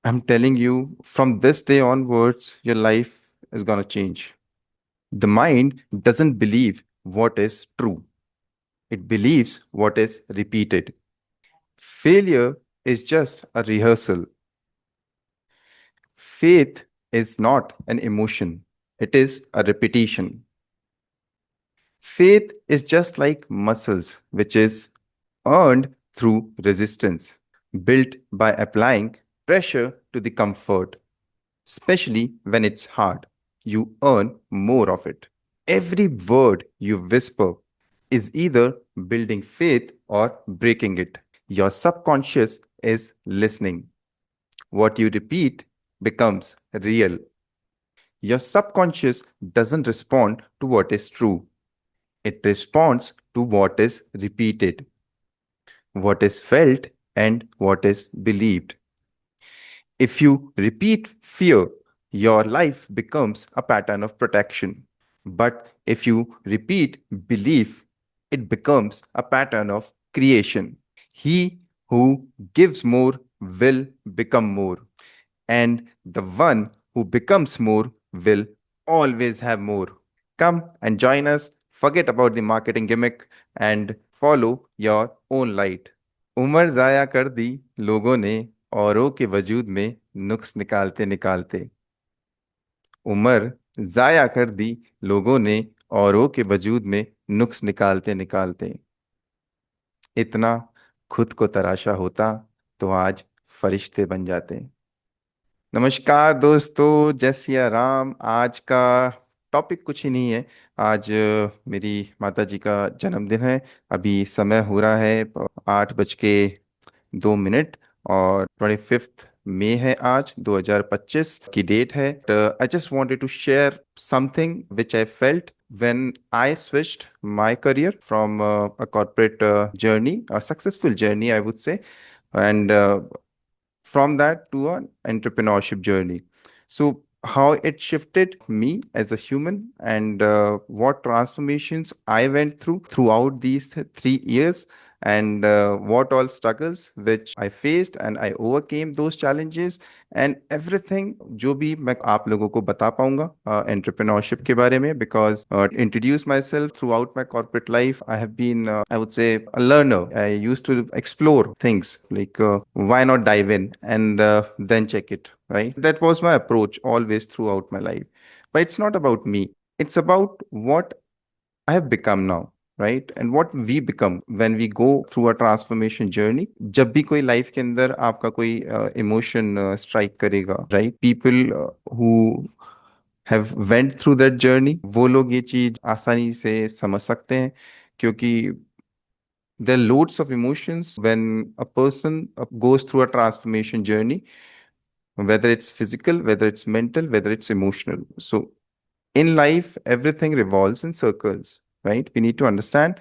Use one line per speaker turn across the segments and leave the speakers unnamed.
I'm telling you, from this day onwards, your life is going to change. The mind doesn't believe what is true, it believes what is repeated. Failure is just a rehearsal. Faith is not an emotion, it is a repetition. Faith is just like muscles, which is earned through resistance, built by applying pressure to the comfort, especially when it's hard. You earn more of it. Every word you whisper is either building faith or breaking it. Your subconscious is listening. What you repeat becomes real. Your subconscious doesn't respond to what is true, it responds to what is repeated, what is felt, and what is believed. If you repeat fear, your life becomes a pattern of protection. But if you repeat belief, it becomes a pattern of creation. He who gives more will become more, and the one who becomes more will always have more. Come and join us. Forget about the marketing gimmick and follow your own light. उम्र जाया कर दी लोगों ने औरों के वजूद में नुक्स निकालते निकालते। उम्र जाया कर दी लोगों ने औरों के वजूद में नुक्स निकालते निकालते। इतना खुद को तराशा होता तो आज फरिश्ते बन जाते। नमस्कार दोस्तों, जय सिया राम। आज का टॉपिक कुछ ही नहीं है। आज मेरी माता जी का जन्मदिन है। अभी समय हो रहा है 8:02 और 25 मई है। आज 2025 की डेट है। I just wanted to share something which I felt when I switched my career from a corporate journey, a successful journey, I would say, and from that to an entrepreneurship journey. So, how it shifted me as a human and what transformations I went through throughout these 3 years, and what all struggles which I faced and I overcame those challenges, and everything जो भी मैं आप लोगों को बता पाऊंगा entrepreneurship के बारे में, because introduce myself throughout my corporate life. I have been, I would say, a learner. I used to explore things like why not dive in and then check it, right? That was my approach always throughout my life. But it's not about me, it's about what I have become now, right? And what we become when we go through a transformation journey. जब भी कोई life के अंदर आपका कोई emotion strike करेगा, right? People who have went through that journey, वो लोग ये चीज आसानी से समझ सकते हैं, क्योंकि there are loads of emotions when a person goes through a transformation journey, whether it's physical, whether it's mental, whether it's emotional. So in life, everything revolves in circles, right? We need to understand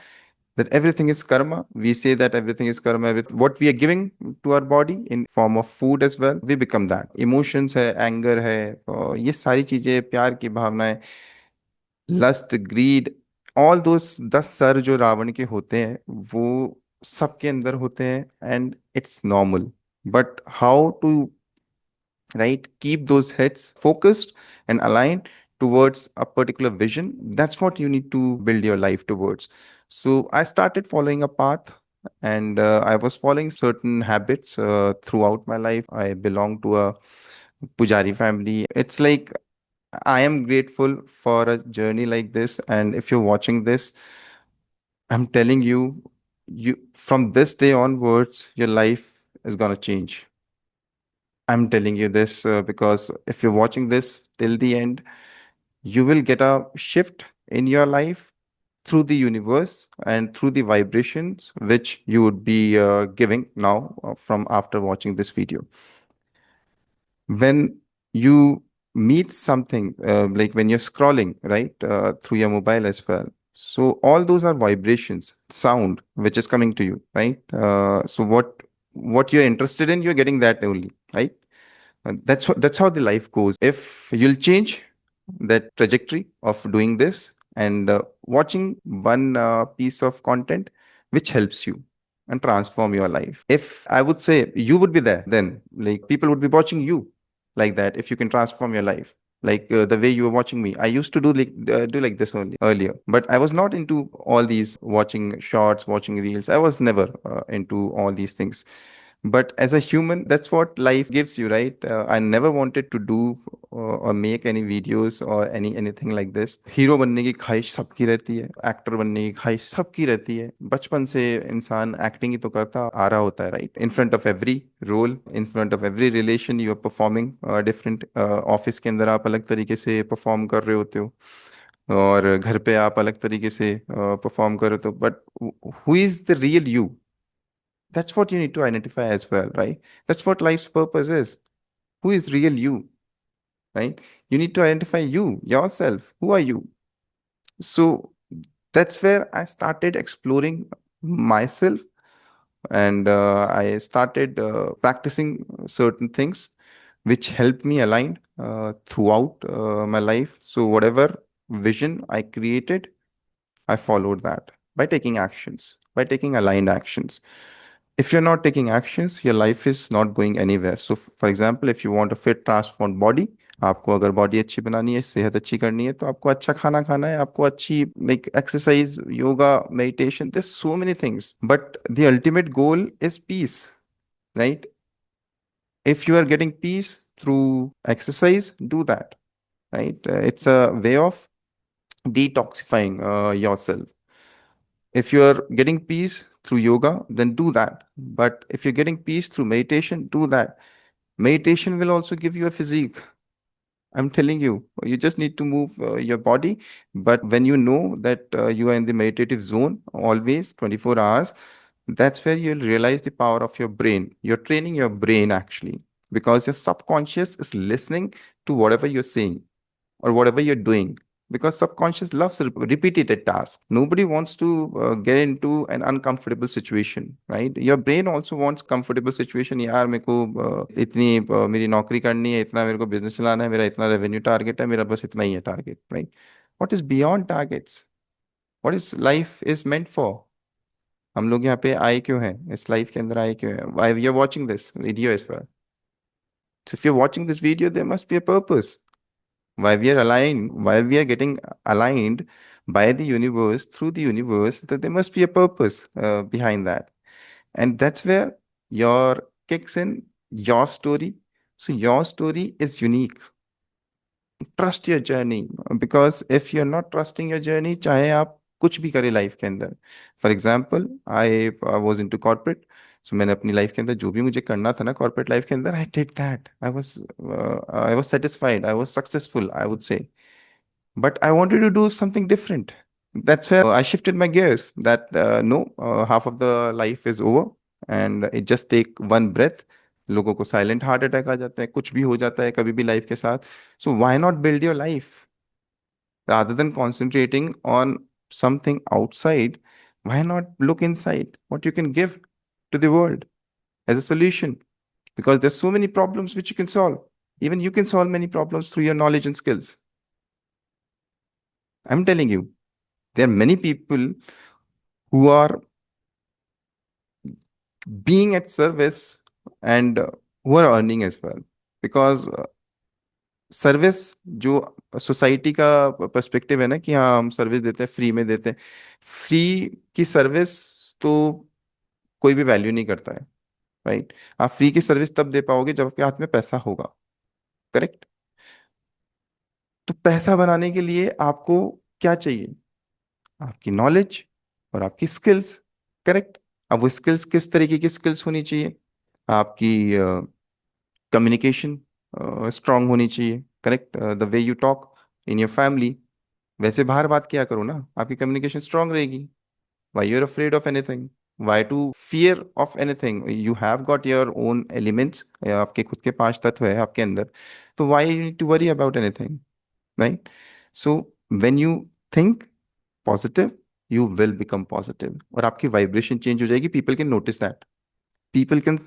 that everything is karma. We say that everything is karma with what we are giving to our body in form of food as well. We become that. Emotions है, anger है, ये सारी चीजें, प्यार की भावनाएं, lust, greed, all those 10 सर जो रावण के होते हैं, वो सबके अंदर होते हैं, and it's normal. But how to, right, keep those heads focused and aligned towards a particular vision, that's what you need to build your life towards. So I started following a path, and I was following certain habits throughout my life. I belong to a pujari family. It's like I am grateful for a journey like this, and if you're watching this, I'm telling you, you from this day onwards, your life is gonna change. I'm telling you this because if you're watching this till the end, you will get a shift in your life through the universe and through the vibrations which you would be giving now from after watching this video. When you meet something, like when you're scrolling, right, through your mobile as well. So all those are vibrations, sound which is coming to you, right? So what you're interested in, you're getting that only, right? And that's how the life goes. If you'll change that trajectory of doing this and watching one piece of content which helps you, and transform your life. If I would say you would be there, then like people would be watching you like that. If you can transform your life, like the way you were watching me, I used to do like this only earlier, but I was not into all these watching shorts, watching reels. I was never into all these things. But as a human, that's what life gives you, right? I never wanted to do or make any videos or anything like this. Hero बनने की ख्वाहिश सबकी रहती है, actor बनने की ख्वाहिश सबकी रहती है. बचपन से इंसान एक्टिंग ही तो करता आ रहा होता है, right? In front of every role, in front of every relation you are performing different. Office के अंदर आप अलग तरीके से परफॉर्म कर रहे होते हो, और घर पे आप अलग तरीके से परफॉर्म कर रहे हो. But who is the real you? That's what you need to identify as well, right? That's what life's purpose is. Who is real you, right? You need to identify you, yourself. Who are you? So that's where I started exploring myself, and I started practicing certain things which helped me align throughout my life. So whatever vision I created, I followed that by taking actions, by taking aligned actions. If you're not taking actions, your life is not going anywhere. So, for example, if you want a fit, transformed body, आपको अगर body अच्छी बनानी है, सेहत अच्छी करनी है, तो आपको अच्छा खाना खाना है, आपको अच्छी like exercise, yoga, meditation, there's so many things. But the ultimate goal is peace, right? If you are getting peace through exercise, do that, right? It's a way of detoxifying yourself. If you're getting peace through yoga, then do that. But if you're getting peace through meditation, do that. Meditation will also give you a physique. I'm telling you, you just need to move your body. But when you know that you are in the meditative zone always 24 hours, that's where you'll realize the power of your brain. You're training your brain actually, because your subconscious is listening to whatever you're saying or whatever you're doing, because subconscious loves repeated tasks. Nobody wants to get into an uncomfortable situation, right? Your brain also wants comfortable situation. यार मेरे को इतनी मेरी नौकरी करनी है, इतना मेरे को बिजनेस चलाना है, मेरा इतना रेवेन्यू टारगेट है, मेरा बस इतना ही है target, right? What is beyond targets? What is life is meant for? हम लोग यहाँ पे आए क्यों हैं, इस लाइफ के अंदर आए क्यों हैं? Why we are watching this video as well? So if you're watching this video, there must be a purpose. Why we are aligned, why we are getting aligned by the universe, through the universe, that there must be a purpose behind that. And that's where your kicks in your story. So your story is unique. Trust your journey, because if you're not trusting your journey, चाहे आप कुछ भी करें life के अंदर. For example, I was into corporate. So मैंने अपनी life के अंदर जो भी मुझे करना था ना कॉर्पोरेट लाइफ के अंदर, I did that. I was satisfied, I was successful, I would say. But I wanted to do something different. That's where I shifted my gears. That no, half of the life is over, and it just take one breath. लोगों को silent heart attack आ जाता है, कुछ भी हो जाता है कभी भी लाइफ के साथ. So why not build your life rather than concentrating on something outside? Why not look inside what you can give to the world as a solution? Because there's so many problems which you can solve. Even you can solve many problems through your knowledge and skills. I'm telling you, there are many people who are being at service, and who are earning as well. Because service जो society का perspective है ना, कि हाँ हम service देते हैं, free में देते हैं. फ्री की सर्विस तो कोई भी वैल्यू नहीं करता है, राइट? आप फ्री की सर्विस तब दे पाओगे जब आपके हाथ में पैसा होगा, करेक्ट? तो पैसा बनाने के लिए आपको क्या चाहिए? आपकी नॉलेज और आपकी स्किल्स, करेक्ट? अब वो स्किल्स किस तरीके की स्किल्स होनी चाहिए? आपकी कम्युनिकेशन स्ट्रांग होनी चाहिए, correct? The way you talk in your family, वैसे बाहर बात किया करो ना, आपकी कम्युनिकेशन स्ट्रांग रहेगी. Why you are afraid of anything? Why to fear of anything? You have got your own elements, आपके खुद के 5 तत्व है आपके अंदर. तो why you need to worry about anything, right? So when you think positive, you will become positive, और आपकी वाइब्रेशन चेंज हो जाएगी. People can notice that. People can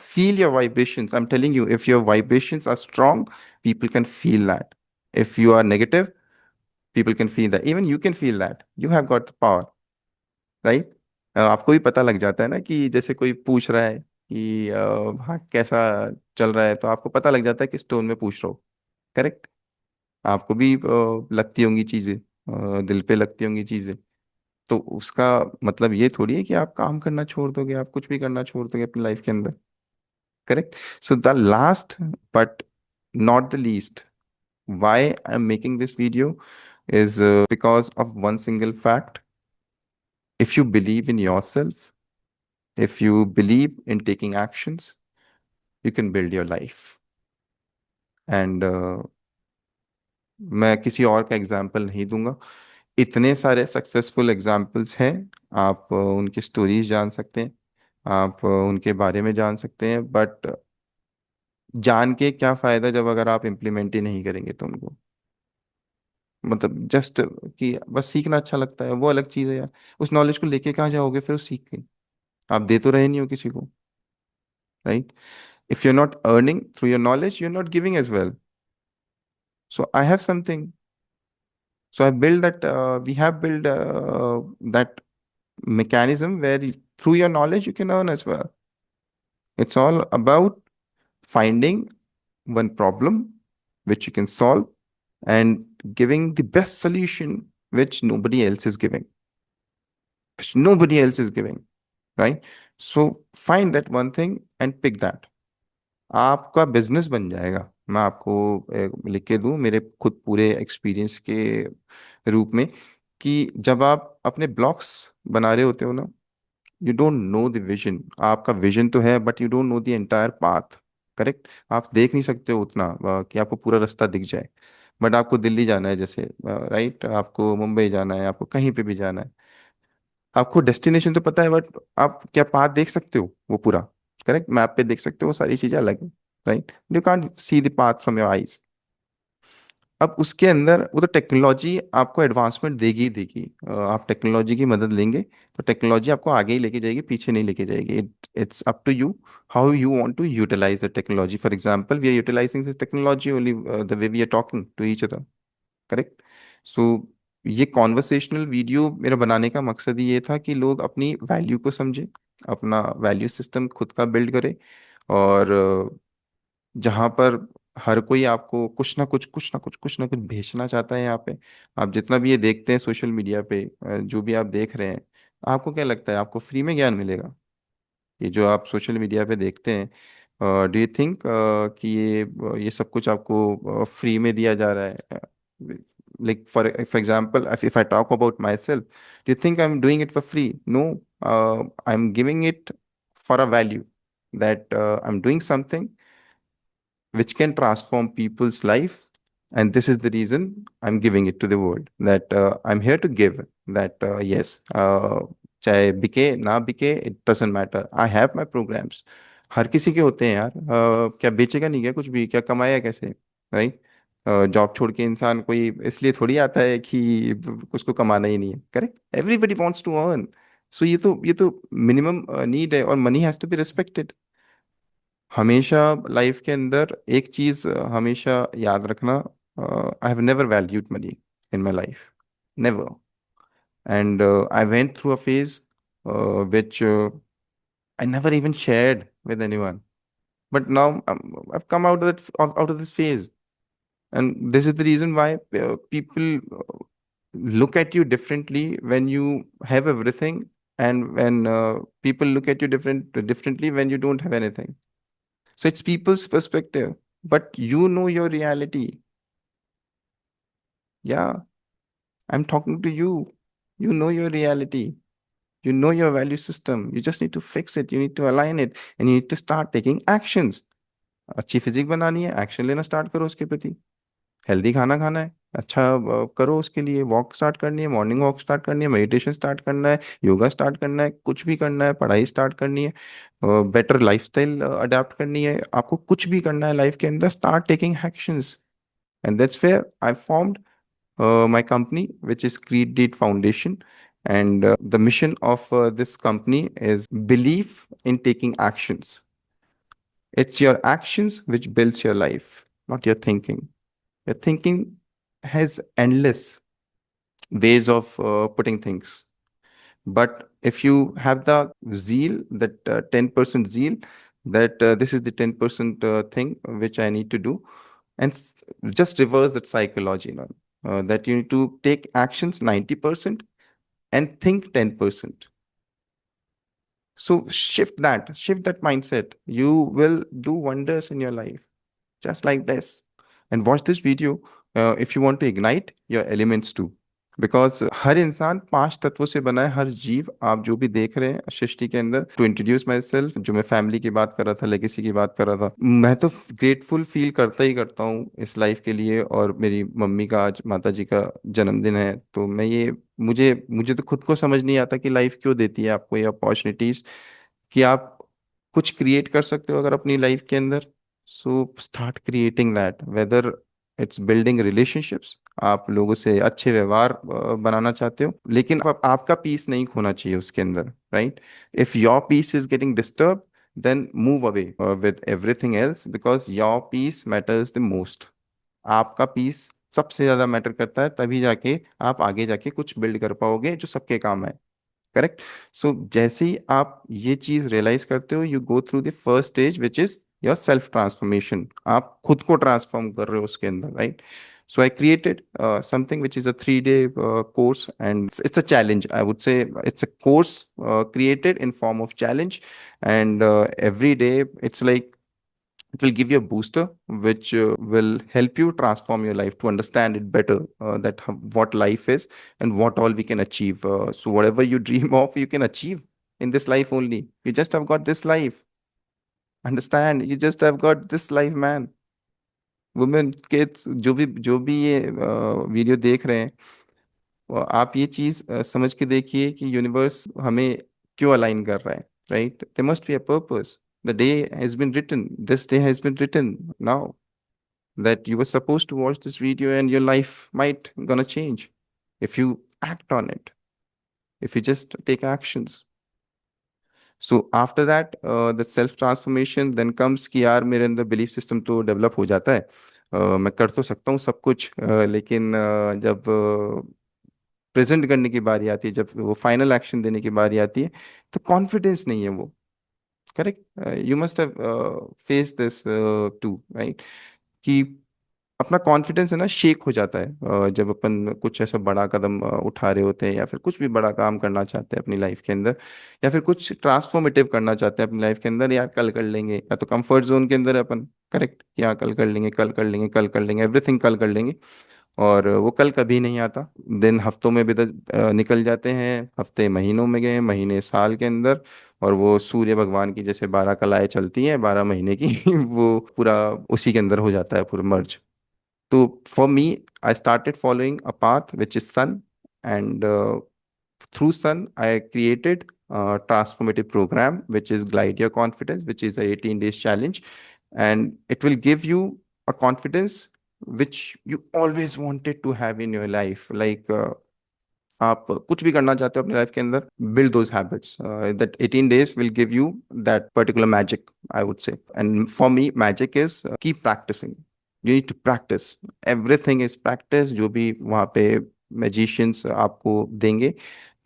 feel your vibrations. I'm telling you, if your vibrations are strong, people can feel that. If you are negative, people can feel that. Even you can feel that. You have got the power, right? आपको भी पता लग जाता है ना कि जैसे कोई पूछ रहा है कि हाँ कैसा चल रहा है, तो आपको पता लग जाता है किस टोन में पूछ रहा हो। करेक्ट। आपको भी लगती होंगी चीजें, दिल पे लगती होंगी चीजें। तो उसका मतलब ये थोड़ी है कि आप काम करना छोड़ दोगे, आप कुछ भी करना छोड़ दोगे अपनी लाइफ के अंदर। Correct. So the last but not the least, why I'm making this video is because of one single fact. If you believe in yourself, if you believe in taking actions, you can build your life. And मैं किसी और का example नहीं दूंगा, इतने सारे successful examples हैं। आप उनकी स्टोरीज जान सकते हैं, आप उनके बारे में जान सकते हैं, बट जान के क्या फायदा जब अगर आप इम्प्लीमेंट ही नहीं करेंगे तो उनको। मतलब जस्ट कि बस सीखना अच्छा लगता है वो अलग चीज़ है यार, उस नॉलेज को लेके कहाँ जाओगे फिर उस सीख के? आप दे तो रहे नहीं हो किसी को, right? If you are not earning through your knowledge, you are not giving as well. So I have something, so I build that, we have built that mechanism where through your knowledge you can earn as well. It's all about finding one problem which you can solve and giving the best solution which nobody else is giving, which nobody else is giving, right? So find that one thing and pick that. आपका business बन जाएगा। मैं आपको लिख के दूं मेरे खुद पूरे एक्सपीरियंस के रूप में, कि जब आप अपने ब्लॉक्स बना रहे होते हो ना, you don't know the vision. आपका विजन तो है but you don't know the entire path. Correct. आप देख नहीं सकते हो उतना कि आपको पूरा रास्ता दिख जाए। बट आपको दिल्ली जाना है जैसे, राइट, आपको मुंबई जाना है, आपको कहीं पे भी जाना है, आपको डेस्टिनेशन तो पता है, बट आप क्या पाथ देख सकते हो वो पूरा? करेक्ट। मैप पे देख सकते हो, वो सारी चीजें अलग है, right. You can't see the path from your eyes. अब उसके अंदर वो तो टेक्नोलॉजी आपको एडवांसमेंट देगी ही देगी। आप टेक्नोलॉजी की मदद लेंगे तो टेक्नोलॉजी आपको आगे ही लेके जाएगी, पीछे नहीं लेके जाएगी। It's up to you how you want to utilize the technology. For example, we are utilizing this technology only the way we are talking to each other. Correct. So ये कॉन्वर्सेशनल वीडियो मेरा बनाने का मकसद ही ये था कि लोग अपनी वैल्यू को समझे, अपना वैल्यू सिस्टम खुद का बिल्ड करे। और जहाँ पर हर कोई आपको कुछ ना कुछ भेजना चाहता है यहाँ पे। आप जितना भी ये देखते हैं सोशल मीडिया पे, जो भी आप देख रहे हैं, आपको क्या लगता है आपको फ्री में ज्ञान मिलेगा? ये जो आप सोशल मीडिया पे देखते हैं, डू यू थिंक कि ये सब कुछ आपको फ्री में दिया जा रहा है? Like for example, if I talk about myself, do you think I am doing it for free? No, I am giving it for a value, that I am doing something which can transform people's life. And this is the reason I'm giving it to the world, that I'm here to give that, yes, चाहे बिके ना बिके, it doesn't matter, I have my programs. हर किसी के होते हैं यार, क्या बेचेगा नहीं क्या कुछ भी? क्या कमाएगा कैसे? राइट। जॉब छोड़ के इंसान कोई इसलिए थोड़ी आता है कि उसको कमाना ही नहीं है। Correct. Everybody wants to earn. So ये तो मिनिमम नीड है, और money has to be respected. हमेशा लाइफ के अंदर एक चीज हमेशा याद रखना, I have never valued money in my life, never. And I went through a phase which I never even shared with anyone. But now I've come out of out of this phase, and this is the reason why people look at you differently when you have everything, and when people look at you differently when you don't have anything. So it's people's perspective, but you know your reality. Yeah, I'm talking to you. You know your reality. You know your value system. You just need to fix it. You need to align it, and you need to start taking actions. अच्छी physique बनानी है, action लेना start करो उसके प्रति। Healthy खाना खाना है, अच्छा करो उसके लिए। वॉक स्टार्ट करनी है, मॉर्निंग वॉक स्टार्ट करनी है, मेडिटेशन स्टार्ट करना है, योगा स्टार्ट करना है, कुछ भी करना है, पढ़ाई स्टार्ट करनी है, बेटर लाइफस्टाइल अडेप्ट करनी है, आपको कुछ भी करना है लाइफ के अंदर, start taking actions. And that's where I formed my company, which is Creed Deed Foundation. And the mission of this company is belief in taking actions. It's your actions which builds your life, not your thinking. Your thinking has endless ways of putting things, but if you have the zeal, that 10% zeal, that this is the 10% thing which I need to do, and just reverse that psychology now. That you need to take actions 90% and think 10%. So shift that mindset. You will do wonders in your life, just like this. And watch this video if you want to ignite your elements too. Because हर इंसान 5 तत्वों से बना है, हर जीव आप जो भी देख रहे हैं सृष्टि के अंदर। टू इंट्रोड्यूस माई सेल्फ, जो मैं फैमिली की बात कर रहा था, लेगेसी की बात कर रहा था, मैं तो ग्रेटफुल फील करता ही करता हूँ इस लाइफ के लिए। और मेरी मम्मी का आज, माता जी का जन्मदिन है, तो मैं ये, मुझे मुझे तो खुद को समझ नहीं आता कि लाइफ क्यों देती है आपको ये अपॉर्चुनिटीज, कि आप कुछ क्रिएट कर सकते हो अगर अपनी लाइफ के अंदर। So start creating that, whether it's building relationships, आप लोगों से अच्छे व्यवहार बनाना चाहते हो, लेकिन आपका पीस नहीं खोना चाहिए उसके अंदर, right? If your peace is getting disturb, then move away with everything else, because your peace matters the most. आपका पीस सबसे ज्यादा मैटर करता है, तभी जाके आप आगे जाके कुछ बिल्ड कर पाओगे जो सबके काम है। करेक्ट? सो जैसे ही आप ये चीज रियलाइज करते हो, you go through the first stage which is your self transformation. आप खुद को ट्रांसफॉर्म कर रहे हो उसके अंदर, right? So I created something which is a 3-day course, and it's a challenge. I would say it's a course created in form of challenge, and every day it's like it will give you a booster which will help you transform your life to understand it better, what life is and what all we can achieve. So whatever you dream of, you can achieve in this life only. You just have got this life. Understand? You just have got this life, man. Women, kids, जो भी ये video देख रहे हैं, आप ये चीज समझ के देखिए कि यूनिवर्स हमें क्यों अलाइन कर रहा है, right? There must be a purpose. The day has been written, this day has been written now, that you were supposed to watch this video and your life might gonna change if you act on it, if you just take actions. So after that, the self transformation then comes कि यार मेरे अंदर belief system तो develop हो जाता है, मैं कर तो सकता हूँ सब कुछ, लेकिन जब प्रेजेंट करने की बारी आती है, जब वो फाइनल एक्शन देने की बारी आती है, तो कॉन्फिडेंस नहीं है वो। Correct? You must have face this too, right? कि अपना कॉन्फिडेंस है ना शेक हो जाता है जब अपन कुछ ऐसा बड़ा कदम उठा रहे होते हैं, या फिर कुछ भी बड़ा काम करना चाहते हैं अपनी लाइफ के अंदर, या फिर कुछ ट्रांसफॉर्मेटिव करना चाहते हैं अपनी लाइफ के अंदर। यार कल कर लेंगे, या तो कंफर्ट जोन के अंदर है अपन। करेक्ट? या कल कर लेंगे, कल कर लेंगे, कल कर लेंगे, एवरीथिंग कल कर लेंगे, और वो कल कभी नहीं आता। दिन हफ्तों में भी निकल जाते हैं, हफ्ते महीनों में गए, महीने साल के अंदर, और वो सूर्य भगवान की जैसे 12 कलाएं चलती हैं 12 महीने की वो पूरा उसी के अंदर हो जाता है पूरा मर्ज। So for me, I started following a path which is Sun, and through Sun, I created a transformative program which is Glide Your Confidence, which is a 18 days challenge, and it will give you a confidence which you always wanted to have in your life. Like आप कुछ भी करना चाहते हो अपनी life के अंदर, build those habits. That 18 days will give you that particular magic, I would say. And for me, magic is keep practicing. You need to practice. Everything is practice. जो भी वहाँ पे magicians आपको देंगे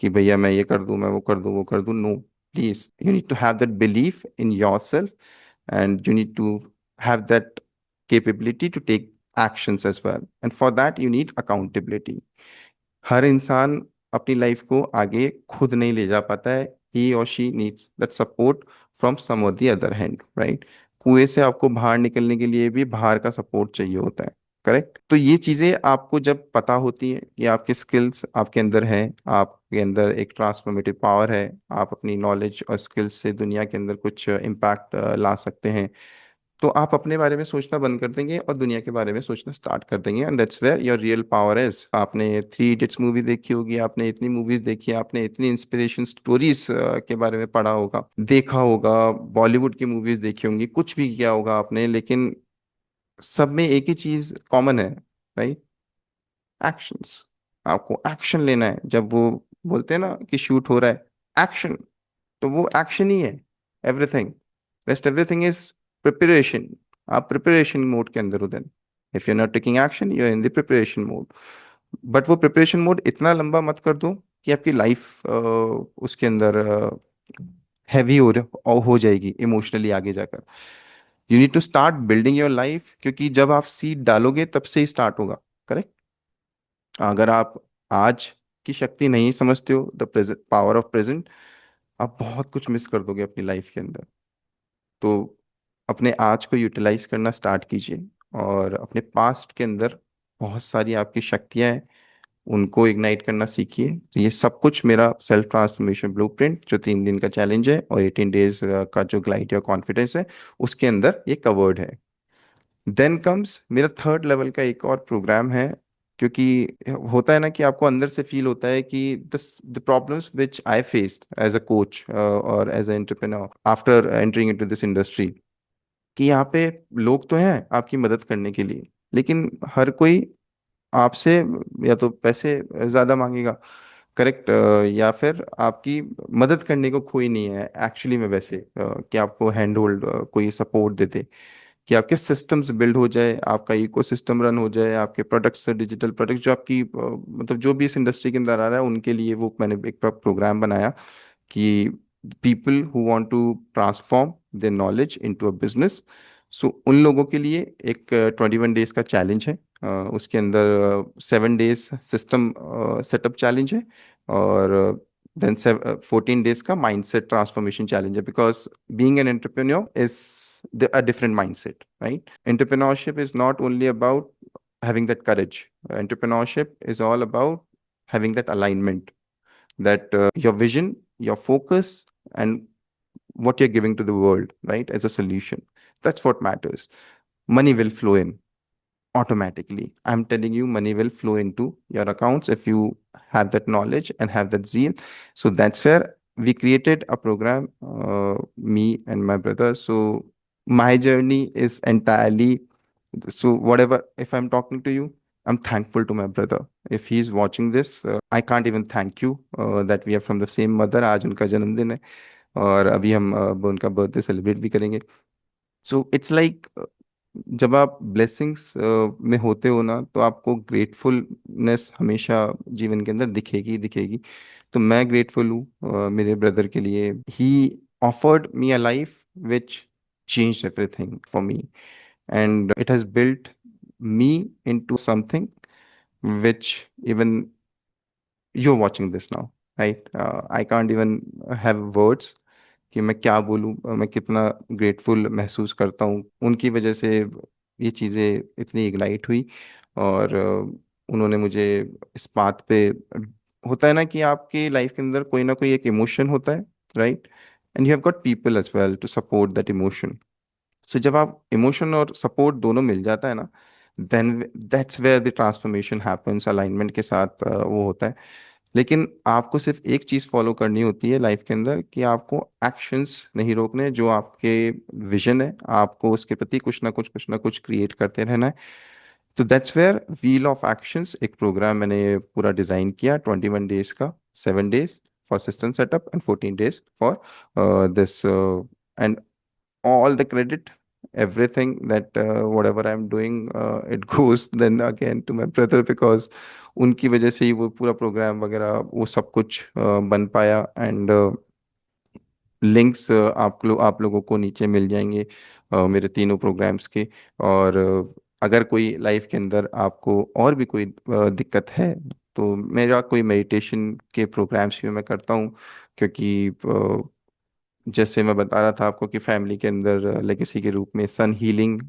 कि भैया मैं ये कर दूं, मैं वो कर दूं, वो कर दूं, no, please, you need to have that belief in yourself, and you need to have that capability to take actions as well. And for that, you need accountability. हर इंसान अपनी लाइफ को आगे खुद नहीं ले जा पाता है। He or she needs that support from some or the other hand, right? कुएं से आपको बाहर निकलने के लिए भी बाहर का सपोर्ट चाहिए होता है। करेक्ट? तो ये चीजें आपको जब पता होती हैं कि आपके स्किल्स आपके अंदर हैं, आपके अंदर एक ट्रांसफॉर्मेटिव पावर है, आप अपनी नॉलेज और स्किल्स से दुनिया के अंदर कुछ इम्पैक्ट ला सकते हैं, तो आप अपने बारे में सोचना बंद कर देंगे और दुनिया के बारे में सोचना स्टार्ट कर देंगे। And that's where your real power is. आपने 3 इडियट्स मूवी देखी होगी, आपने इतनी मूवीज देखी, आपने इतनी इंस्पिरेशन स्टोरीज के बारे में पढ़ा होगा, देखा होगा, बॉलीवुड की मूवीज देखी होंगी, कुछ भी किया होगा आपने, लेकिन सब में एक ही चीज कॉमन है, राइट? एक्शंस। आपको एक्शन लेना है। जब वो बोलते हैं ना कि शूट हो रहा है, एक्शन, तो वो एक्शन ही है। Everything, rest everything is preparation. आप प्रिपरेशन मोड के अंदर हो then. If you not taking action, you are in the preparation mode. But वो प्रिपरेशन मोड इतना लंबा मत कर दो कि आपकी लाइफ उसके अंदर हैवी हो जाएगी इमोशनली आगे जाकर। You need to start building your life, क्योंकि जब आप सीड डालोगे तब से ही स्टार्ट होगा। करेक्ट। अगर आप आज की शक्ति नहीं समझते हो, the present power of present, आप बहुत कुछ मिस कर दोगे अपनी लाइफ के अंदर। तो अपने आज को यूटिलाइज करना स्टार्ट कीजिए, और अपने पास्ट के अंदर बहुत सारी आपकी शक्तियां हैं, उनको इग्नाइट करना सीखिए। तो ये सब कुछ मेरा सेल्फ ट्रांसफॉर्मेशन ब्लूप्रिंट, जो 3 दिन का चैलेंज है और 18 डेज का जो ग्लाइड योर कॉन्फिडेंस है, उसके अंदर ये कवर्ड है। देन कम्स मेरा थर्ड लेवल का एक और प्रोग्राम है। क्योंकि होता है ना कि आपको अंदर से फील होता है कि the problems which I faced as a coach और as a entrepreneur after entering into this industry, कि यहाँ पे लोग तो हैं आपकी मदद करने के लिए, लेकिन हर कोई आपसे या तो पैसे ज्यादा मांगेगा। करेक्ट। या फिर आपकी मदद करने को कोई नहीं है एक्चुअली में वैसे, कि आपको हैंड होल्ड कोई सपोर्ट देते, कि आपके सिस्टम्स बिल्ड हो जाए, आपका इकोसिस्टम रन हो जाए, आपके प्रोडक्ट्स, डिजिटल प्रोडक्ट जो आपकी मतलब जो भी इस इंडस्ट्री के अंदर आ रहा है उनके लिए, वो मैंने एक प्रोग्राम बनाया कि people who want to transform their knowledge into a business. So उन लोगों के लिए एक 21 डेज का चैलेंज है। उसके अंदर 7 डेज सिस्टम सेटअप चैलेंज है, और देन 14 डेज का माइंडसेट ट्रांसफॉर्मेशन चैलेंज है, because being an entrepreneur is a different mindset, right? Entrepreneurship is not only about having that courage. Entrepreneurship is all about having that alignment, that your vision, your focus, and what you're giving to the world, right, as a solution. That's what matters. Money will flow in automatically. I'm telling you, money will flow into your accounts if you have that knowledge and have that zeal. So that's where we created a program, me and my brother. So my journey is entirely, so whatever, if I'm talking to you, I'm thankful to my brother. If he's watching this, I can't even thank you that we are from the same mother. आज उनका जन्मदिन है, और अभी हम उनका birthday celebrate भी करेंगे। सो इट्स लाइक, जब आप ब्लेसिंग्स में होते हो ना, तो आपको ग्रेटफुलनेस हमेशा जीवन के अंदर दिखेगी ही दिखेगी। तो मैं ग्रेटफुल हूँ मेरे ब्रदर के लिए। ही offered me a life which change everything for me, and it has built me into something which even you're watching this now, right? I can't even have words कि मैं क्या बोलूँ, मैं कितना ग्रेटफुल महसूस करता हूँ उनकी वजह से। ये चीज़ें इतनी इग्नाइट हुई, और उन्होंने मुझे इस बात पे, होता है ना कि आपकी लाइफ के अंदर कोई ना कोई एक इमोशन होता है, right, and you have got people as well to support that emotion. So जब आप इमोशन और सपोर्ट दोनों मिल जाता है ना, then that's where the transformation happens, alignment के साथ वो होता है। लेकिन आपको सिर्फ एक चीज फॉलो करनी होती है लाइफ के अंदर, कि आपको एक्शंस नहीं रोकने। जो आपके विजन है, आपको उसके प्रति कुछ ना कुछ क्रिएट करते रहना है। तो that's where wheel of actions, एक प्रोग्राम मैंने पूरा डिजाइन किया 21 डेज का। 7 days for system setup and 14 days for this, and all the credit, everything that whatever I'm doing, it goes then again to my brother, because उनकी वजह से ही वो पूरा प्रोग्राम वगैरह वो सब कुछ बन पाया। एंड लिंक्स आप लोगों को नीचे मिल जाएंगे मेरे तीनों प्रोग्राम्स के। और अगर कोई लाइफ के अंदर आपको और भी कोई दिक्कत है, तो मेरा कोई मेडिटेशन के प्रोग्राम्स भी मैं करता हूँ। क्योंकि जैसे मैं बता रहा था आपको कि फैमिली के अंदर लेगेसी के रूप में सन हीलिंग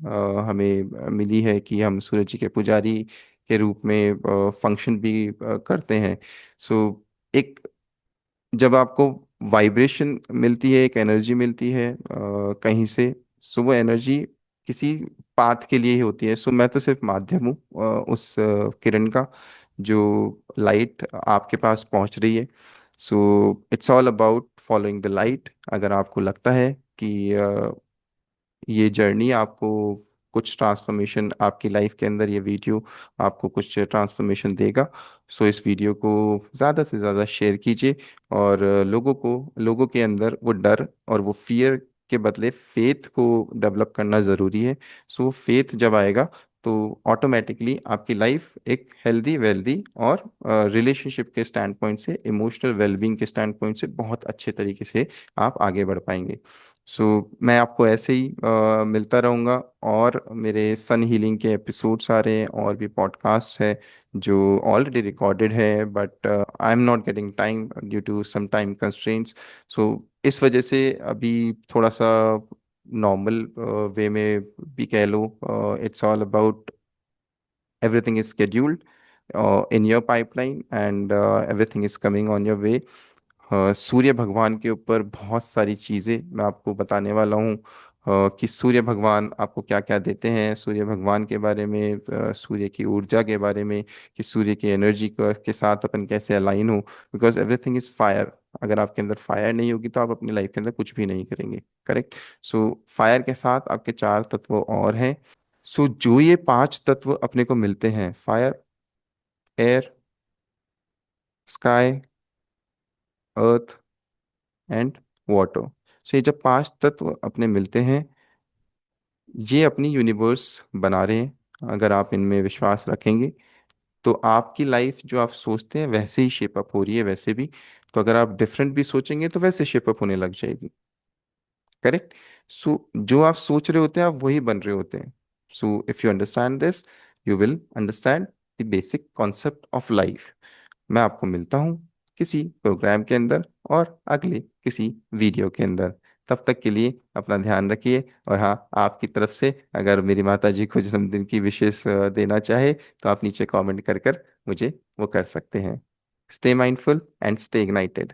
हमें मिली है, कि हम सूरज जी के पुजारी के रूप में फंक्शन भी करते हैं। सो एक, जब आपको वाइब्रेशन मिलती है, एक एनर्जी मिलती है कहीं से, सो वो एनर्जी किसी पाथ के लिए ही होती है। सो मैं तो सिर्फ माध्यम हूँ उस किरण का, जो लाइट आपके पास पहुंच रही है। So it's all about following the light. अगर आपको लगता है कि ये जर्नी आपको कुछ ट्रांसफॉर्मेशन आपकी लाइफ के अंदर, ये वीडियो आपको कुछ ट्रांसफॉर्मेशन देगा, सो इस वीडियो को ज़्यादा से ज़्यादा शेयर कीजिए। और लोगों के अंदर वो डर और वो फियर के बदले फेथ को डेवलप करना ज़रूरी है। सो फेथ जब आएगा, तो ऑटोमेटिकली आपकी लाइफ एक हेल्दी वेल्दी और रिलेशनशिप के स्टैंड पॉइंट से, इमोशनल वेलबींग के स्टैंड पॉइंट से बहुत अच्छे तरीके से आप आगे बढ़ पाएंगे। सो मैं आपको ऐसे ही मिलता रहूँगा, और मेरे सन हीलिंग के एपिसोड्स आ रहे हैं, और भी पॉडकास्ट है जो ऑलरेडी रिकॉर्डेड है, but I am not getting time due to some time constraints. So इस वजह से अभी थोड़ा सा नॉर्मल वे में भी कह लो, it's all about everything is scheduled in your pipeline, and everything is coming on your way. सूर्य भगवान के ऊपर बहुत सारी चीज़ें मैं आपको बताने वाला हूँ, कि सूर्य भगवान आपको क्या क्या देते हैं, सूर्य भगवान के बारे में, सूर्य की ऊर्जा के बारे में, कि सूर्य की एनर्जी के साथ अपन कैसे अलाइन हो, बिकॉज एवरीथिंग इज फायर। अगर आपके अंदर फायर नहीं होगी तो आप अपनी लाइफ के अंदर कुछ भी नहीं करेंगे। करेक्ट। सो फायर के साथ आपके चार तत्व और हैं। सो जो ये पांच तत्व अपने को मिलते हैं, fire, air, sky, earth and water. So ये जब पांच तत्व अपने मिलते हैं, ये अपनी यूनिवर्स बना रहे हैं। अगर आप इनमें विश्वास रखेंगे तो आपकी लाइफ जो आप सोचते हैं वैसे ही शेप अप हो रही है, वैसे भी। तो अगर आप डिफरेंट भी सोचेंगे तो वैसे शेप अप होने लग जाएगी। करेक्ट। सो जो आप सोच रहे होते हैं आप वही बन रहे होते हैं। So if you understand this, you will understand the basic concept of life. मैं आपको मिलता हूँ किसी प्रोग्राम के अंदर, और अगले किसी वीडियो के अंदर। तब तक के लिए अपना ध्यान रखिए। और हाँ, आपकी तरफ से अगर मेरी माता जी को जन्मदिन की विशेष देना चाहे तो आप नीचे कमेंट कर कर मुझे वो कर सकते हैं। Stay mindful and stay ignited.